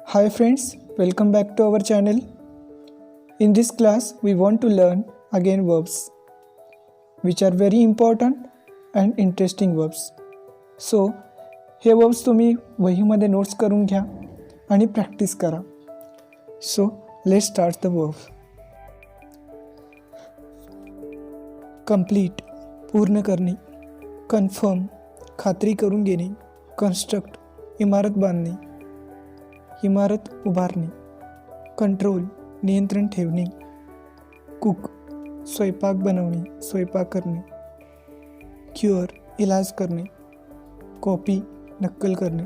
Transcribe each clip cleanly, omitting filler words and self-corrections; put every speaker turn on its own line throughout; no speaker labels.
Hi friends, welcome back to our channel. In this class, we want to learn again verbs, which are very important and interesting verbs. So, हे verbs तुम्ही वहीमध्ये notes करून घ्या आणि practice करा. So, let's start the verb. Complete पूर्ण करणे, confirm खात्री करून घेणे, construct इमारत बांधणे, इमारत उभारणे, कंट्रोल नियंत्रण ठेवणे, कुक स्वयंपाक बनवणे, स्वयंपाक करणे, क्युअर इलाज करणे, कॉपी नक्कल करणे.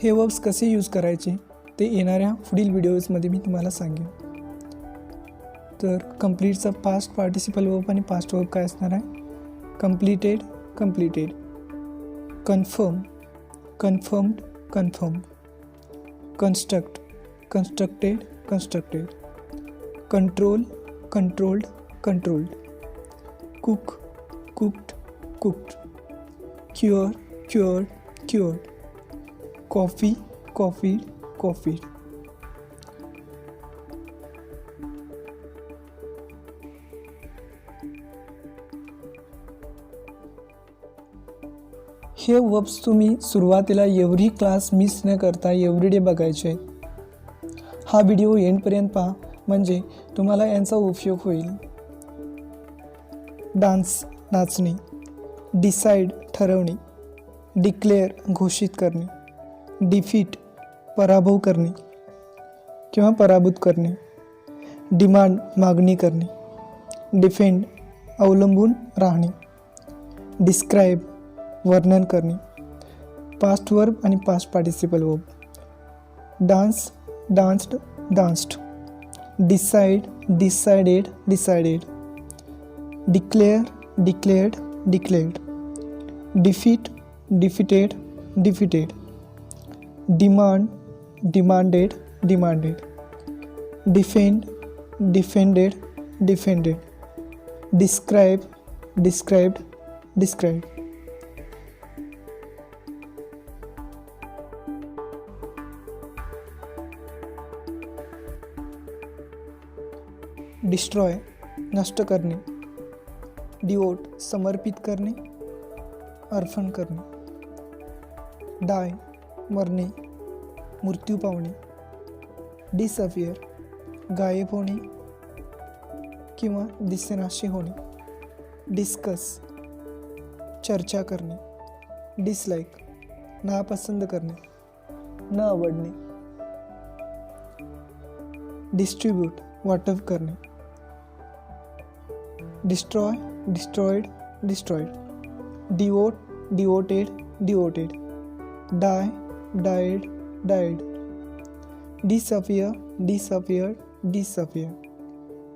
हे वर्ब्स कसे यूज करायचे ते येणाऱ्या पुढील व्हिडिओजमध्ये मी तुम्हाला सांगेन. तर कंप्लीटचा पास्ट पार्टिसिपल वर्ब आणि पास्ट वर्ब काय असणार आहे? Completed completed, confirm confirmed confirmed, construct constructed constructed, control controlled controlled, cook cooked cooked, cure cured cured, coffee coffeed coffeed. हे वर्ब्स तुम्ही सुरुवातीला एव्हरी क्लास मिस न करता एव्हरीडे बघायचे. हा व्हिडिओ एंडपर्यंत पहा, म्हणजे तुम्हाला यांचा उपयोग होईल. डान्स नाचणे, डिसाईड ठरवणे, डिक्लेअर घोषित करणे, डिफीट पराभव करणे किंवा पराभूत करणे, डिमांड मागणी करणे, डिफेंड अवलंबून राहणे, डिस्क्राईब वर्णन करणे, पास्ट वर्ब आणि past participle verb. Dance danced danced, decide decided decided, declare declared declared, defeat defeated defeated, demand demanded demanded, defend defended defended, describe described described. Destroy नष्ट करणे, डिवोट समर्पित करणे अर्पण करणे, डाय मरणे मृत्यू पावणे, डिसअपियर गायब होणे किंवा दिसेनाशी होणे, डिस्कस चर्चा करणे, डिसलाईक नापसंत करणे न आवडणे, डिस्ट्रीब्यूट वाटप करणे, destroy destroyed destroyed, devote devoted devoted, die died died, disappear disappeared disappear,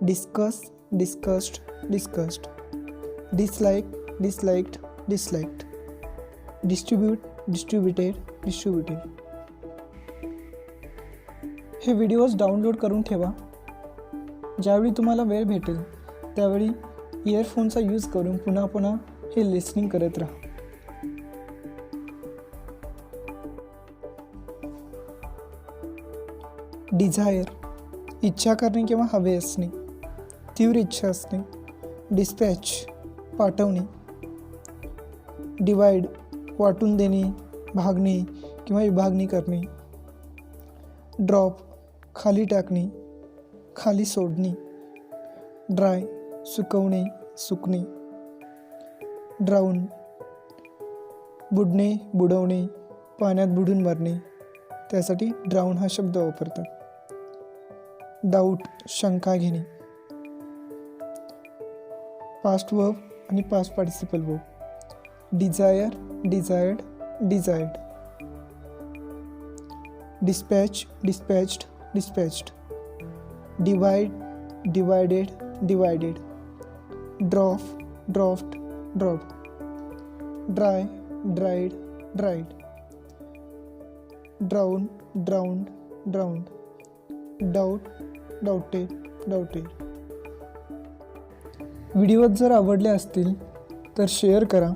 discuss discussed discussed, dislike disliked disliked, distribute distributed distributed. हे व्हिडिओज डाउनलोड करून ठेवा. ज्यावेळी तुम्हाला वेळ भेटेल त्यावेळी इयरफोनचा यूज करून पुन्हा पुन्हा हे लिसनिंग करत राहा. डिझायर इच्छा करणे किंवा हवे असणे, तीव्र इच्छा असणे, डिस्पॅच पाठवणे, डिवाइड वाटून देणे भागणे किंवा विभागणी करणे, ड्रॉप खाली टाकणे खाली सोडणे, ड्राय सुकवणे सुकणे, ड्राऊन बुडणे बुडवणे पाण्यात बुडून मरणे, त्यासाठी ड्राऊन हा शब्द वापरतात. डाऊट शंका घेणे. पास्ट वर्ब आणि past participle verb. Desire desired desired, dispatch dispatched dispatched, divide divided divided, drop dropped dropped, dry dried dried, drown drowned drowned, doubt doubted doubted. Video जर आवडले असतील तर शेअर करा.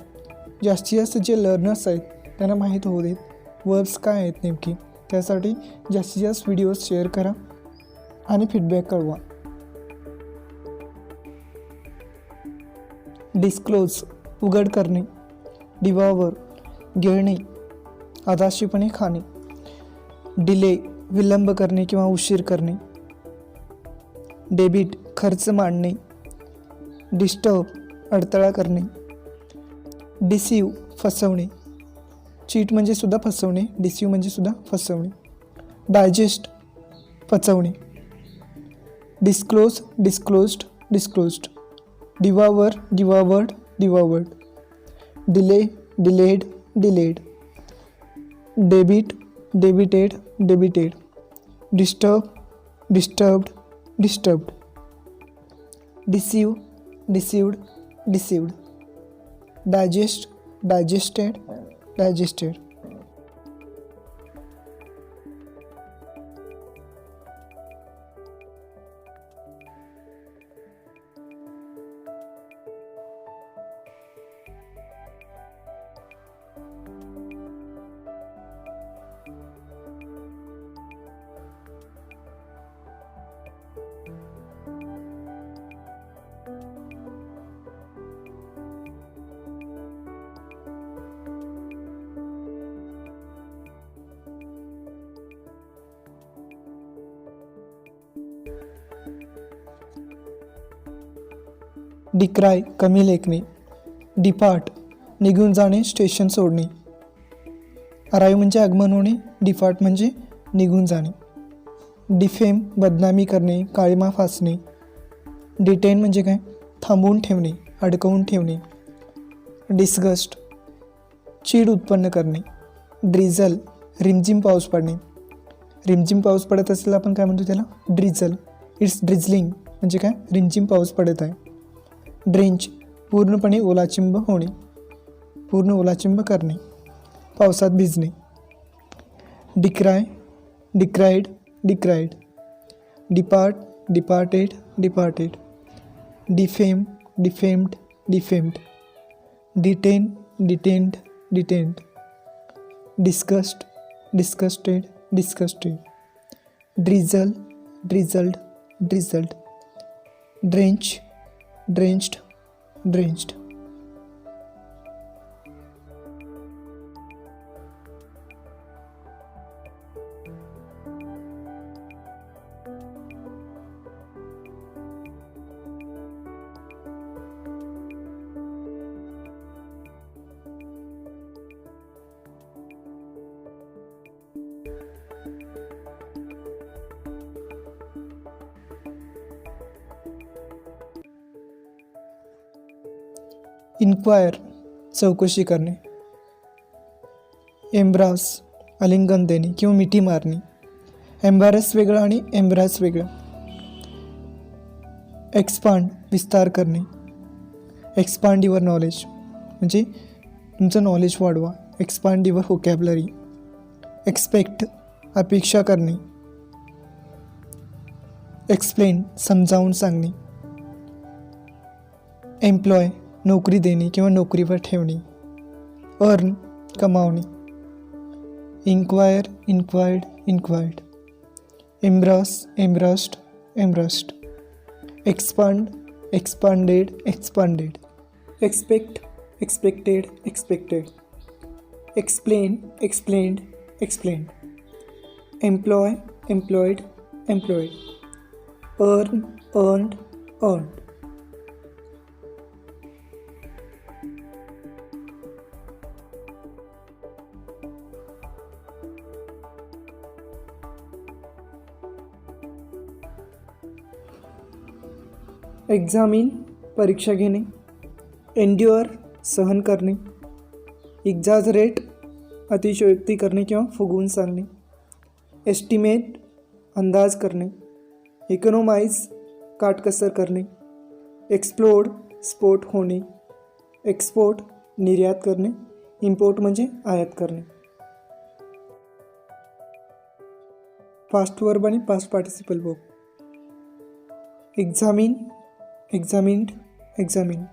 जास्तीत जास्त जे लर्नर्स आहेत त्यांना माहीत होऊ देत वर्ब्स काय आहेत नेमकी. त्यासाठी जास्तीत जास्त व्हिडिओज शेअर करा आणि फीडबॅक कळवा. डिस्क्लोज उघड करणे, डिवॉवर गिळणे, आदाशीपणे खाणे, डिले विलंब करणे किंवा उशीर करणे, डेबिट खर्च मांडणे, डिस्टर्ब अडथळा करणे, डिसीव फसवणे, चीट म्हणजे सुद्धा फसवणे, डिसीव म्हणजे सुद्धा फसवणे, डायजेस्ट पचवणे, disclose disclosed disclosed, devour devoured devoured, delay delayed delayed, debit debited debited, disturb disturbed disturbed, deceive deceived deceived, digest digested digested. Decry कमी लेखणे, डिपार्ट निघून जाणे स्टेशन सोडणे, अराईव्ह म्हणजे आगमन होणे, डिपार्ट म्हणजे निघून जाणे, डिफेम बदनामी करणे काळीमा फासणे, डिटेन म्हणजे काय थांबवून ठेवणे अडकवून ठेवणे, डिस्गस्ट चीड उत्पन्न करणे, ड्रिझल रिमझिम पाऊस पडणे, रिमझिम पाऊस पडत असेल आपण काय म्हणतो त्याला ड्रिझल, इट्स ड्रिझलिंग म्हणजे काय रिमझिम पाऊस पडत आहे, ड्रेंच पूर्णपणे ओलाचिंब होणे पूर्ण ओलाचिंब करणे पावसात भिजणे, decry decried decried, depart departed departed, defame defamed defamed, detain detained detained, disgust disgusted disgusted, drizzle drizzled drizzled, drench drenched drenched. Inquire चौकशी करणे, एम्ब्रास आलिंगन देणे किंवा मिठी मारणे, एम्बॅरस वेगळं आणि एम्ब्रास वेगळं, एक्सपांड विस्तार करणे, एक्सपांड युअर नॉलेज म्हणजे तुमचं नॉलेज वाढवा, एक्सपांड युअर व्होकॅबलरी, एक्सपेक्ट अपेक्षा करणे, एक्सप्लेन समजावून सांगणे, एम्प्लॉय नोकरी देणे किंवा नोकरीवर ठेवणे, अर्न कमावणे, inquire inquired inquired, embarrass embarrassed embarrassed, expand expanded expanded, expect expected expected, explain explained explained, employ employed employed, earn earned earned. Examine परीक्षा घेणे, एन्ड्युअर सहन करणे, एक्झॅजरेट अतिशयोक्ती करणे किंवा फुगवून सांगणे, एस्टिमेट अंदाज करणे, इकॉनोमाइज काटकसर करणे, एक्सप्लोड स्फोट होणे, एक्सपोर्ट निर्यात करणे, इम्पोर्ट म्हणजे आयात करणे. पास्ट वर्ब आणि past participle verb. Examine examined examined,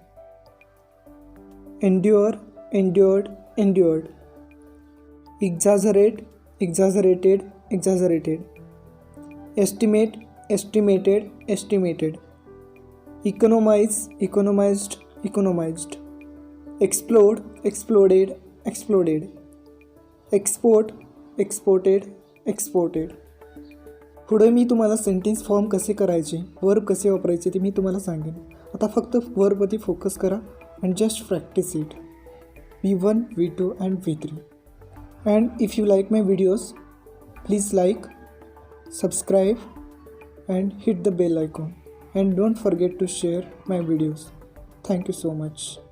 endure endured endured, exaggerate exaggerated, exaggerated, estimate, estimated, estimated, economize, economized, economized, explode, exploded, exploded, export, exported, exported. पुढे मी तुम्हाला सेंटेन्स फॉर्म कसे करायचे, वर्ब कसे वापरायचे ते मी तुम्हाला सांगेन. आता फक्त वर्बवरती फोकस करा and just practice it. V1, V2 and V3. And if you like my videos, please like, subscribe and hit the bell icon. And don't forget to share my videos. Thank you so much.